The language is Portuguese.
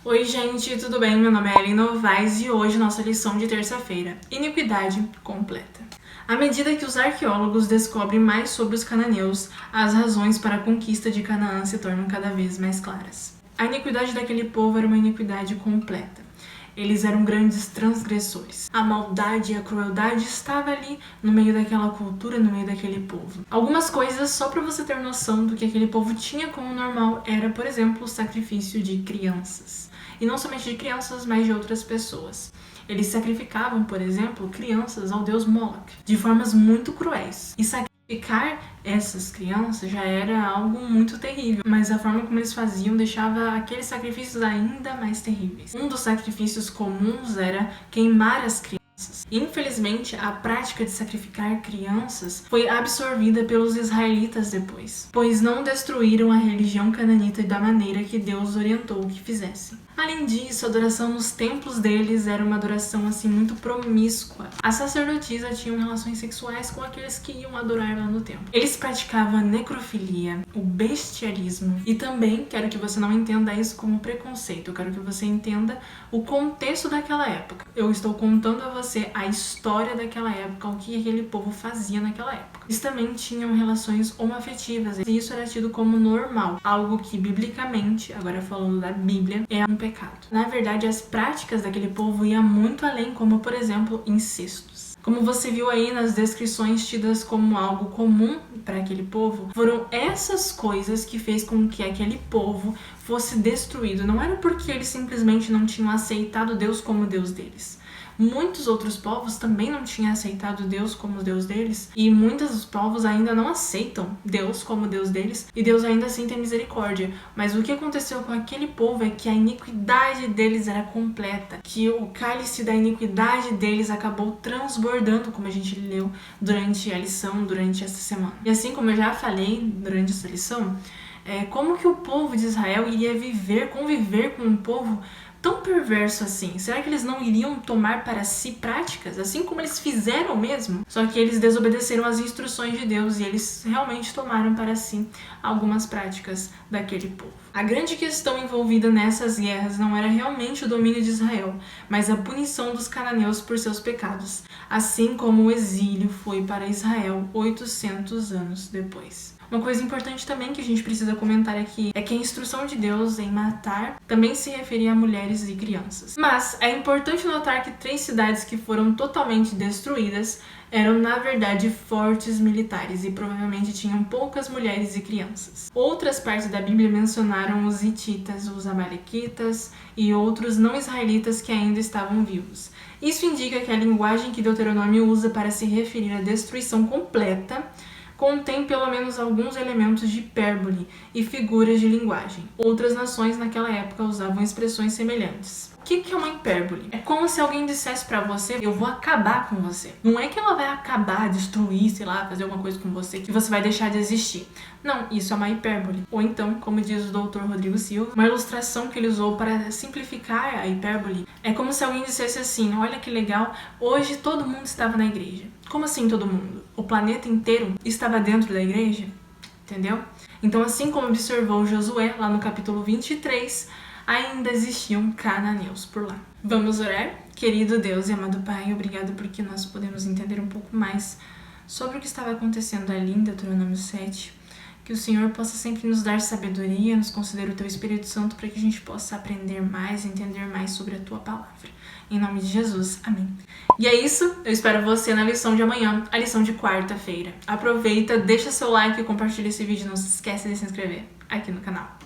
Oi gente, tudo bem? Meu nome é Ellen Novaes e hoje nossa lição de terça-feira, iniquidade completa. À medida que os arqueólogos descobrem mais sobre os cananeus, as razões para a conquista de Canaã se tornam cada vez mais claras. A iniquidade daquele povo era uma iniquidade completa. Eles eram grandes transgressores. A maldade e a crueldade estavam ali no meio daquela cultura, no meio daquele povo. Algumas coisas, só para você ter noção do que aquele povo tinha como normal, era, por exemplo, o sacrifício de crianças. E não somente de crianças, mas de outras pessoas. Eles sacrificavam, por exemplo, crianças ao deus Moloch, de formas muito cruéis. E sacrificar essas crianças já era algo muito terrível, mas a forma como eles faziam deixava aqueles sacrifícios ainda mais terríveis. Um dos sacrifícios comuns era queimar as crianças. Infelizmente, a prática de sacrificar crianças foi absorvida pelos israelitas depois, pois não destruíram a religião cananita da maneira que Deus orientou que fizessem. Além disso, a adoração nos templos deles era uma adoração assim muito promíscua. As sacerdotisas tinham relações sexuais com aqueles que iam adorar lá no templo. Eles praticavam a necrofilia, o bestialismo, e também quero que você não entenda isso como preconceito, eu quero que você entenda o contexto daquela época. Eu estou contando a você a história daquela época, o que aquele povo fazia naquela época. Eles também tinham relações homoafetivas, e isso era tido como normal, algo que biblicamente, agora falando da Bíblia, é um pecado. Na verdade, as práticas daquele povo iam muito além, como por exemplo, incestos. Como você viu aí nas descrições tidas como algo comum para aquele povo, foram essas coisas que fez com que aquele povo fosse destruído. Não era porque eles simplesmente não tinham aceitado Deus como Deus deles. Muitos outros povos também não tinham aceitado Deus como Deus deles, e muitos povos ainda não aceitam Deus como Deus deles, e Deus ainda assim tem misericórdia. Mas o que aconteceu com aquele povo é que a iniquidade deles era completa, que o cálice da iniquidade deles acabou transbordando, como a gente leu durante a lição, durante essa semana. E assim como eu já falei durante essa lição, como que o povo de Israel iria conviver com um povo tão perverso assim? Será que eles não iriam tomar para si práticas, assim como eles fizeram mesmo? Só que eles desobedeceram às instruções de Deus e eles realmente tomaram para si algumas práticas daquele povo. A grande questão envolvida nessas guerras não era realmente o domínio de Israel, mas a punição dos cananeus por seus pecados, assim como o exílio foi para Israel 800 anos depois. Uma coisa importante também que a gente precisa comentar aqui é que a instrução de Deus em matar também se referia a mulheres e crianças. Mas é importante notar que 3 cidades que foram totalmente destruídas eram, na verdade, fortes militares e provavelmente tinham poucas mulheres e crianças. Outras partes da Bíblia mencionaram os hititas, os amalequitas e outros não israelitas que ainda estavam vivos. Isso indica que a linguagem que Deuteronômio usa para se referir à destruição completa contém pelo menos alguns elementos de hipérbole e figuras de linguagem. Outras nações naquela época usavam expressões semelhantes. O que é uma hipérbole? É como se alguém dissesse pra você: eu vou acabar com você. Não é que ela vai acabar, destruir, sei lá, fazer alguma coisa com você, que você vai deixar de existir. Não, isso é uma hipérbole. Ou então, como diz o Dr. Rodrigo Silva, uma ilustração que ele usou para simplificar a hipérbole é como se alguém dissesse assim: olha que legal, hoje todo mundo estava na igreja. Como assim todo mundo? O planeta inteiro estava dentro da igreja? Entendeu? Então, assim como observou Josué lá no capítulo 23, ainda existiam cananeus por lá. Vamos orar? Querido Deus e amado Pai, obrigado porque nós podemos entender um pouco mais sobre o que estava acontecendo ali em Deuteronômio 7. Que o Senhor possa sempre nos dar sabedoria, nos conceder o Teu Espírito Santo para que a gente possa aprender mais, entender mais sobre a Tua Palavra. Em nome de Jesus, amém. E é isso, eu espero você na lição de amanhã, a lição de quarta-feira. Aproveita, deixa seu like, compartilha esse vídeo, não se esquece de se inscrever aqui no canal.